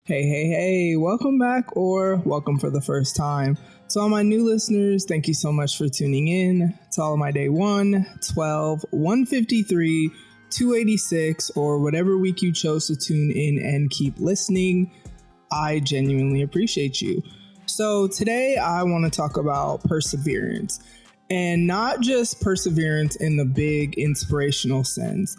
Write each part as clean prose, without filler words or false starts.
Hey, welcome back or welcome for the first time. To all my new listeners, thank you so much for tuning in. To all of my day 1, 12, 153, 286, or whatever week you chose to tune in and keep listening, I genuinely appreciate you. So today I want to talk about perseverance, and not just perseverance in the big inspirational sense.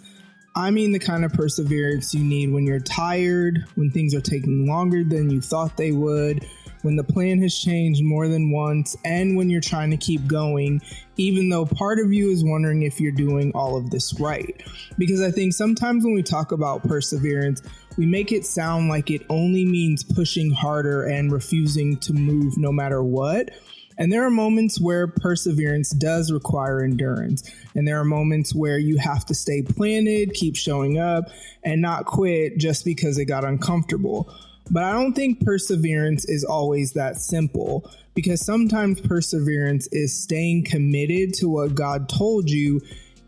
I mean the kind of perseverance you need when you're tired, when things are taking longer than you thought they would, when the plan has changed more than once, and when you're trying to keep going, even though part of you is wondering if you're doing all of this right. Because I think sometimes when we talk about perseverance, we make it sound like it only means pushing harder and refusing to move no matter what. And there are moments where perseverance does require endurance. And there are moments where you have to stay planted, keep showing up, and not quit just because it got uncomfortable. But I don't think perseverance is always that simple, because sometimes perseverance is staying committed to what God told you,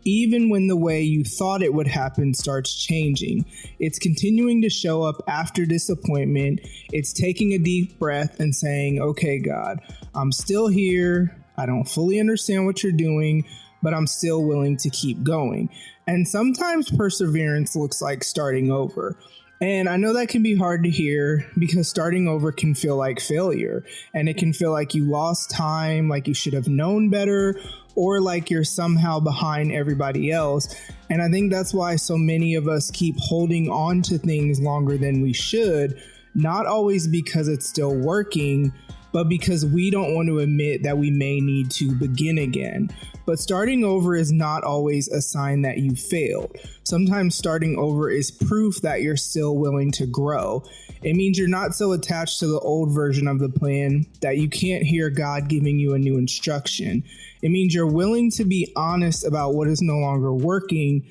even when the way you thought it would happen starts changing. It's continuing to show up after disappointment. It's taking a deep breath and saying, okay, God, I'm still here. I don't fully understand what you're doing, but I'm still willing to keep going. And sometimes perseverance looks like starting over. And I know that can be hard to hear because starting over can feel like failure, and it can feel like you lost time, like you should have known better, or like you're somehow behind everybody else. And I think that's why so many of us keep holding on to things longer than we should, not always because it's still working, but because we don't want to admit that we may need to begin again. But starting over is not always a sign that you failed. Sometimes starting over is proof that you're still willing to grow. It means you're not so attached to the old version of the plan that you can't hear God giving you a new instruction. It means you're willing to be honest about what is no longer working.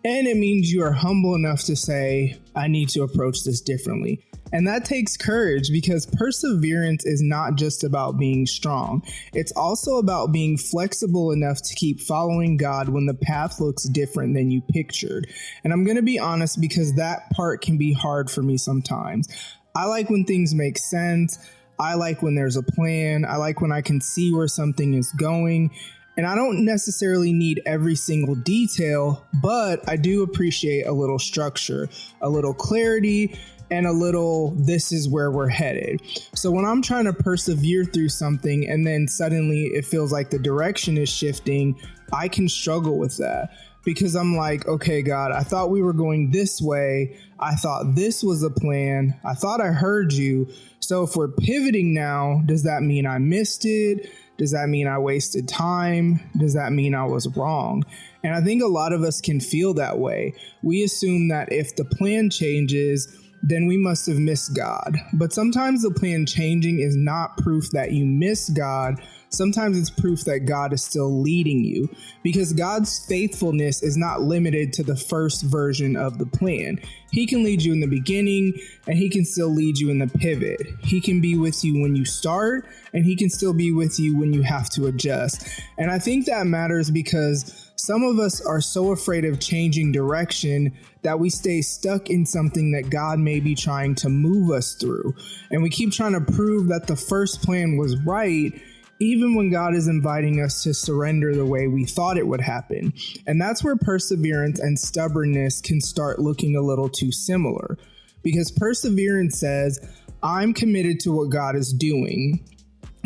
And it means you are humble enough to say, I need to approach this differently. And that takes courage, because perseverance is not just about being strong. It's also about being flexible enough to keep following God when the path looks different than you pictured. And I'm going to be honest, because that part can be hard for me sometimes. I like when things make sense. I like when there's a plan. I like when I can see where something is going. And I don't necessarily need every single detail, but I do appreciate a little structure, a little clarity, and a little, this is where we're headed. So when I'm trying to persevere through something and then suddenly it feels like the direction is shifting, I can struggle with that. Because I'm like, okay, God, I thought we were going this way. I thought this was a plan. I thought I heard you. So if we're pivoting now, does that mean I missed it? Does that mean I wasted time? Does that mean I was wrong? And I think a lot of us can feel that way. We assume that if the plan changes, then we must have missed God. But sometimes the plan changing is not proof that you missed God. Sometimes it's proof that God is still leading you, because God's faithfulness is not limited to the first version of the plan. He can lead you in the beginning, and he can still lead you in the pivot. He can be with you when you start, and he can still be with you when you have to adjust. And I think that matters because some of us are so afraid of changing direction that we stay stuck in something that God may be trying to move us through. And we keep trying to prove that the first plan was right, even when God is inviting us to surrender the way we thought it would happen. And that's where perseverance and stubbornness can start looking a little too similar. Because perseverance says, I'm committed to what God is doing.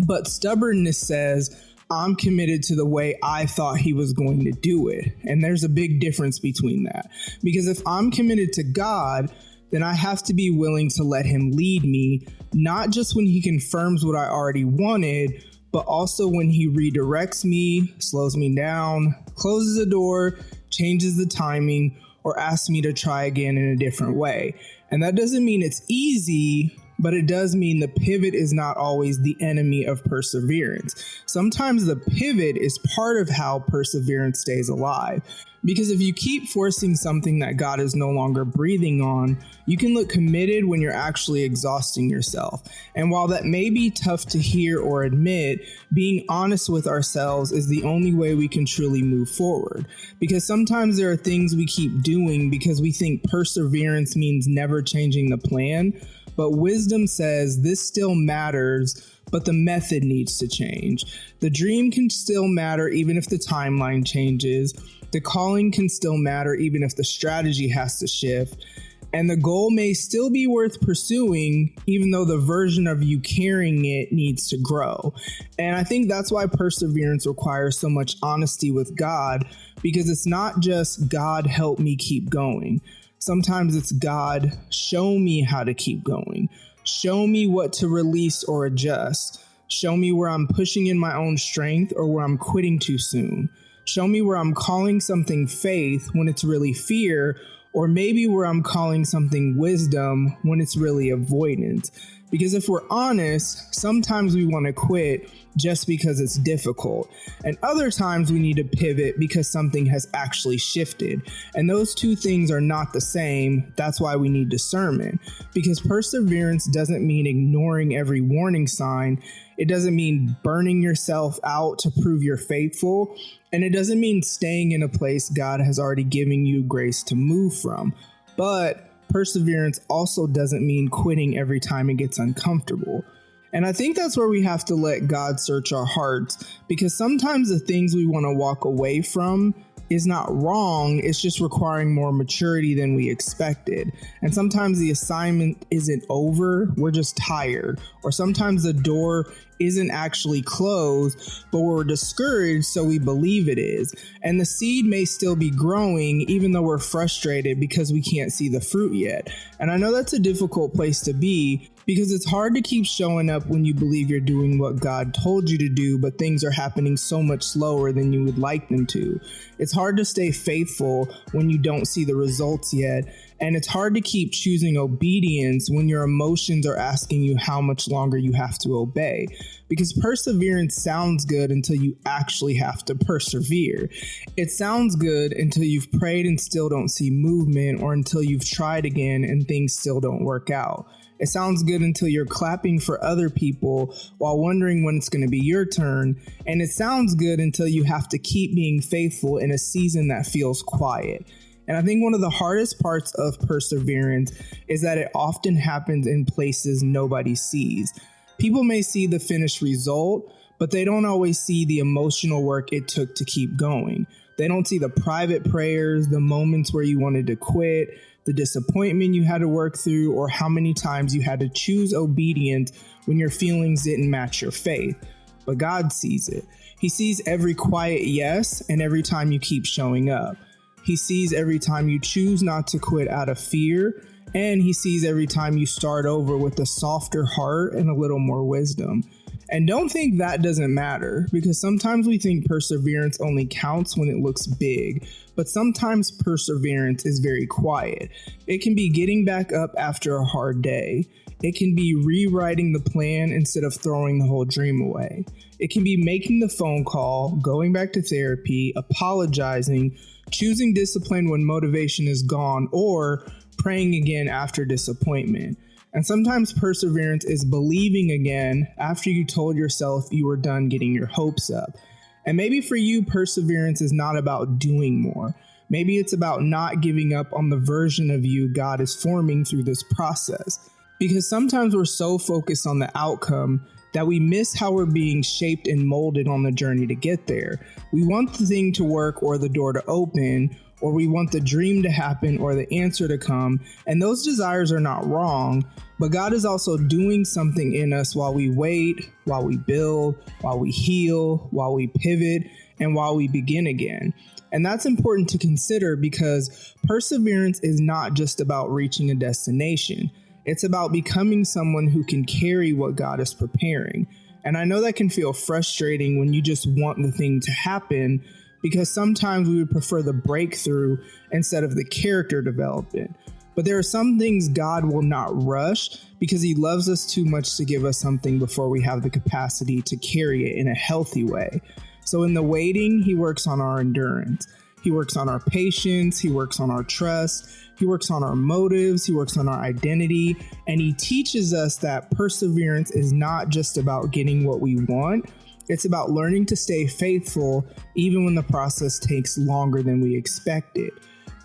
But stubbornness says, I'm committed to the way I thought he was going to do it. And there's a big difference between that. Because if I'm committed to God, then I have to be willing to let him lead me, not just when he confirms what I already wanted, but also when he redirects me, slows me down, closes the door, changes the timing, or asks me to try again in a different way. And that doesn't mean it's easy, but it does mean the pivot is not always the enemy of perseverance. Sometimes the pivot is part of how perseverance stays alive. Because if you keep forcing something that God is no longer breathing on, you can look committed when you're actually exhausting yourself. And while that may be tough to hear or admit, being honest with ourselves is the only way we can truly move forward. Because sometimes there are things we keep doing because we think perseverance means never changing the plan. But wisdom says this still matters, but the method needs to change. The dream can still matter even if the timeline changes. The calling can still matter even if the strategy has to shift. And the goal may still be worth pursuing, even though the version of you carrying it needs to grow. And I think that's why perseverance requires so much honesty with God, because it's not just God, help me keep going. Sometimes it's God, show me how to keep going. Show me what to release or adjust. Show me where I'm pushing in my own strength or where I'm quitting too soon. Show me where I'm calling something faith when it's really fear, or maybe where I'm calling something wisdom when it's really avoidance. Because if we're honest, sometimes we want to quit just because it's difficult. And other times we need to pivot because something has actually shifted. And those two things are not the same. That's why we need discernment. Because perseverance doesn't mean ignoring every warning sign. It doesn't mean burning yourself out to prove you're faithful. And it doesn't mean staying in a place God has already given you grace to move from. But perseverance also doesn't mean quitting every time it gets uncomfortable. And I think that's where we have to let God search our hearts, because sometimes the things we want to walk away from is not wrong. It's just requiring more maturity than we expected. And sometimes the assignment isn't over. We're just tired. Or sometimes the door isn't actually closed, but we're discouraged, so we believe it is. And the seed may still be growing, even though we're frustrated because we can't see the fruit yet. And I know that's a difficult place to be, because it's hard to keep showing up when you believe you're doing what God told you to do, but things are happening so much slower than you would like them to. It's hard to stay faithful when you don't see the results yet. And it's hard to keep choosing obedience when your emotions are asking you how much longer you have to obey. Because perseverance sounds good until you actually have to persevere. It sounds good until you've prayed and still don't see movement, or until you've tried again and things still don't work out. It sounds good until you're clapping for other people while wondering when it's going to be your turn. And it sounds good until you have to keep being faithful in a season that feels quiet. And I think one of the hardest parts of perseverance is that it often happens in places nobody sees. People may see the finished result, but they don't always see the emotional work it took to keep going. They don't see the private prayers, the moments where you wanted to quit, the disappointment you had to work through, or how many times you had to choose obedience when your feelings didn't match your faith. But God sees it. He sees every quiet yes and every time you keep showing up. He sees every time you choose not to quit out of fear, and he sees every time you start over with a softer heart and a little more wisdom. And don't think that doesn't matter, because sometimes we think perseverance only counts when it looks big, but sometimes perseverance is very quiet. It can be getting back up after a hard day. It can be rewriting the plan instead of throwing the whole dream away. It can be making the phone call, going back to therapy, apologizing, choosing discipline when motivation is gone, or praying again after disappointment. And sometimes perseverance is believing again after you told yourself you were done getting your hopes up. And maybe for you, perseverance is not about doing more. Maybe it's about not giving up on the version of you God is forming through this process. Because sometimes we're so focused on the outcome that we miss how we're being shaped and molded on the journey to get there. We want the thing to work or the door to open, or we want the dream to happen or the answer to come. And those desires are not wrong, but God is also doing something in us while we wait, while we build, while we heal, while we pivot, and while we begin again. And that's important to consider, because perseverance is not just about reaching a destination. It's about becoming someone who can carry what God is preparing. And I know that can feel frustrating when you just want the thing to happen, because sometimes we would prefer the breakthrough instead of the character development. But there are some things God will not rush, because he loves us too much to give us something before we have the capacity to carry it in a healthy way. So in the waiting, he works on our endurance. He works on our patience. He works on our trust. He works on our motives. He works on our identity. And he teaches us that perseverance is not just about getting what we want. It's about learning to stay faithful even when the process takes longer than we expected.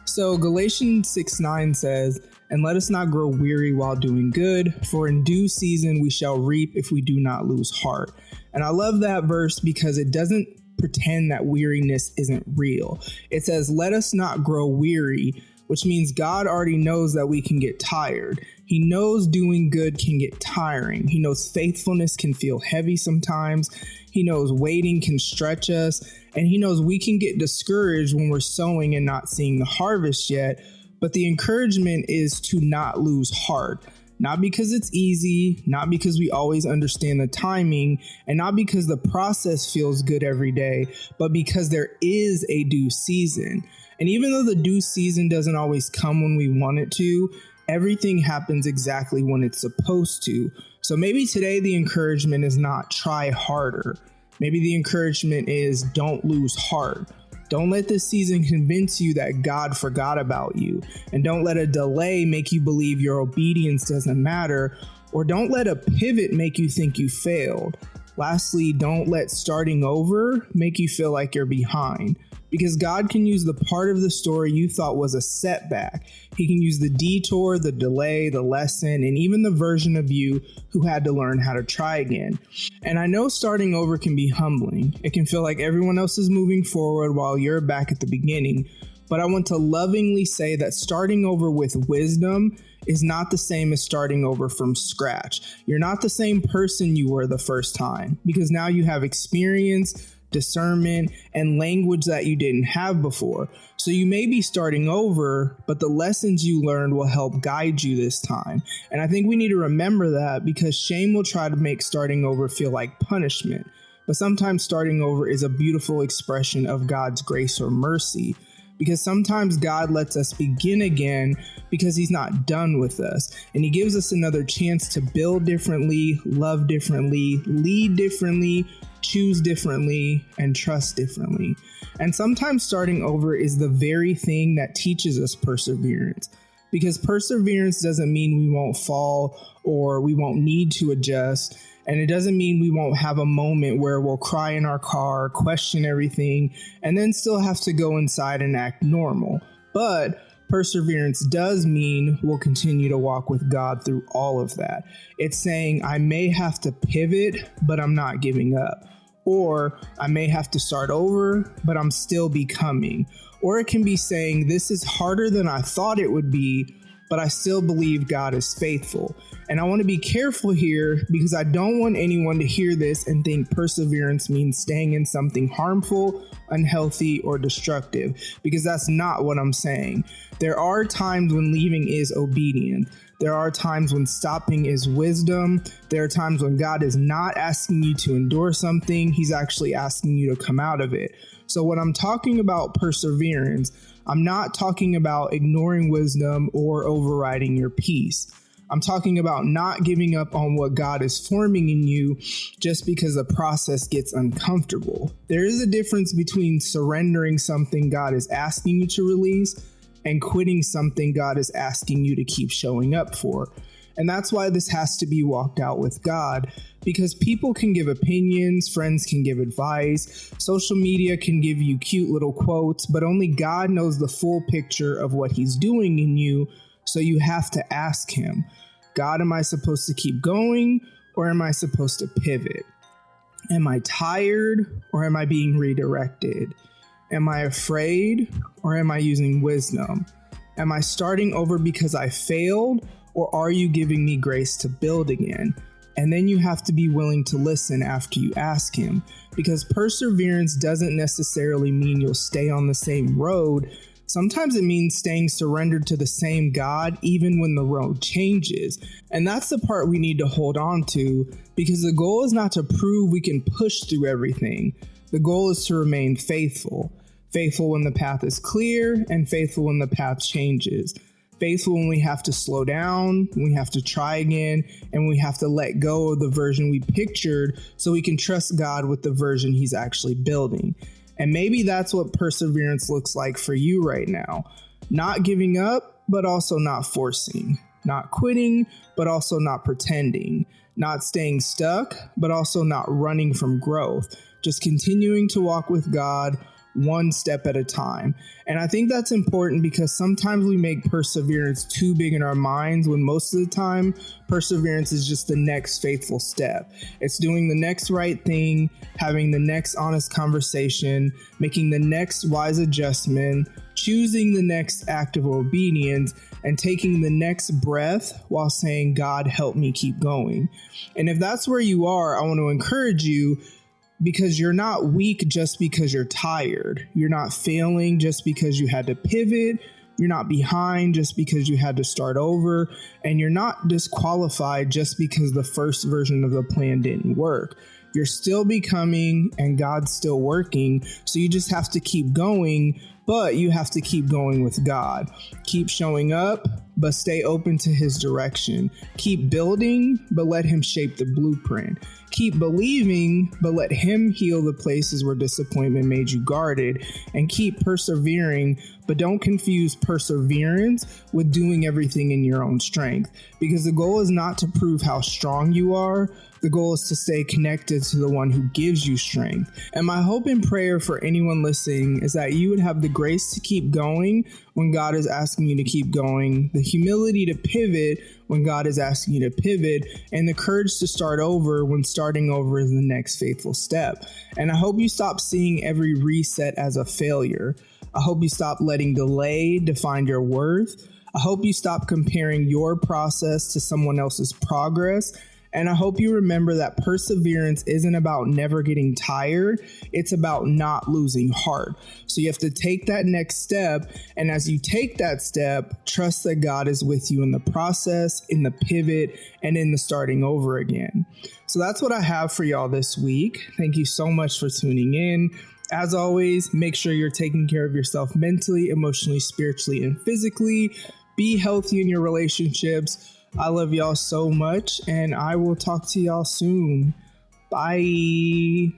So Galatians 6:9 says, "And let us not grow weary while doing good, for in due season we shall reap if we do not lose heart." And I love that verse because it doesn't pretend that weariness isn't real. It says, let us not grow weary, which means God already knows that we can get tired. He knows doing good can get tiring. He knows faithfulness can feel heavy sometimes. He knows waiting can stretch us. And he knows we can get discouraged when we're sowing and not seeing the harvest yet. But the encouragement is to not lose heart. Not because it's easy, not because we always understand the timing, and not because the process feels good every day, but because there is a due season. And even though the due season doesn't always come when we want it to, everything happens exactly when it's supposed to. So maybe today the encouragement is not try harder. Maybe the encouragement is don't lose heart. Don't let this season convince you that God forgot about you. And don't let a delay make you believe your obedience doesn't matter. Or don't let a pivot make you think you failed. Lastly, don't let starting over make you feel like you're behind. Because God can use the part of the story you thought was a setback. He can use the detour, the delay, the lesson, and even the version of you who had to learn how to try again. And I know starting over can be humbling. It can feel like everyone else is moving forward while you're back at the beginning. But I want to lovingly say that starting over with wisdom is not the same as starting over from scratch. You're not the same person you were the first time, because now you have experience, discernment, and language that you didn't have before. So you may be starting over, but the lessons you learned will help guide you this time. And I think we need to remember that, because shame will try to make starting over feel like punishment. But sometimes starting over is a beautiful expression of God's grace or mercy. Because sometimes God lets us begin again because he's not done with us. And he gives us another chance to build differently, love differently, lead differently, choose differently, and trust differently. And sometimes starting over is the very thing that teaches us perseverance. Because perseverance doesn't mean we won't fall or we won't need to adjust. And it doesn't mean we won't have a moment where we'll cry in our car, question everything, and then still have to go inside and act normal. But perseverance does mean we'll continue to walk with God through all of that. It's saying I may have to pivot, but I'm not giving up. Or I may have to start over, but I'm still becoming. Or it can be saying this is harder than I thought it would be, but I still believe God is faithful. And I want to be careful here because I don't want anyone to hear this and think perseverance means staying in something harmful, unhealthy, or destructive, because that's not what I'm saying. There are times when leaving is obedient. There are times when stopping is wisdom. There are times when God is not asking you to endure something. He's actually asking you to come out of it. So when I'm talking about perseverance, I'm not talking about ignoring wisdom or overriding your peace. I'm talking about not giving up on what God is forming in you just because the process gets uncomfortable. There is a difference between surrendering something God is asking you to release and quitting something God is asking you to keep showing up for. And that's why this has to be walked out with God, because people can give opinions, friends can give advice, social media can give you cute little quotes, but only God knows the full picture of what he's doing in you. So you have to ask him, God, am I supposed to keep going or am I supposed to pivot? Am I tired or am I being redirected? Am I afraid or am I using wisdom? Am I starting over because I failed, or are you giving me grace to build again? And then you have to be willing to listen after you ask him, because perseverance doesn't necessarily mean you'll stay on the same road. Sometimes it means staying surrendered to the same God, even when the road changes. And that's the part we need to hold on to, because the goal is not to prove we can push through everything. The goal is to remain faithful. Faithful when the path is clear, and faithful when the path changes. Faithful when we have to slow down, when we have to try again, and we have to let go of the version we pictured so we can trust God with the version he's actually building. And maybe that's what perseverance looks like for you right now. Not giving up, but also not forcing. Not quitting, but also not pretending. Not staying stuck, but also not running from growth. Just continuing to walk with God one step at a time. And I think that's important because sometimes we make perseverance too big in our minds when most of the time perseverance is just the next faithful step. It's doing the next right thing, having the next honest conversation, making the next wise adjustment, choosing the next act of obedience, and taking the next breath while saying, God, help me keep going. And if that's where you are, I want to encourage you, because you're not weak just because you're tired. You're not failing just because you had to pivot. You're not behind just because you had to start over. And you're not disqualified just because the first version of the plan didn't work. You're still becoming and God's still working. So you just have to keep going, but you have to keep going with God. Keep showing up, but stay open to his direction. Keep building, but let him shape the blueprint. Keep believing, but let him heal the places where disappointment made you guarded. And keep persevering, but don't confuse perseverance with doing everything in your own strength. Because the goal is not to prove how strong you are. The goal is to stay connected to the one who gives you strength. And my hope and prayer for anyone listening is that you would have the grace to keep going when God is asking you to keep going, the humility to pivot when God is asking you to pivot, and the courage to start over when starting over is the next faithful step. And I hope you stop seeing every reset as a failure. I hope you stop letting delay define your worth. I hope you stop comparing your process to someone else's progress. And I hope you remember that perseverance isn't about never getting tired. It's about not losing heart. So you have to take that next step. And as you take that step, trust that God is with you in the process, in the pivot, and in the starting over again. So that's what I have for y'all this week. Thank you so much for tuning in. As always, make sure you're taking care of yourself mentally, emotionally, spiritually, and physically. Be healthy in your relationships. I love y'all so much, and I will talk to y'all soon. Bye.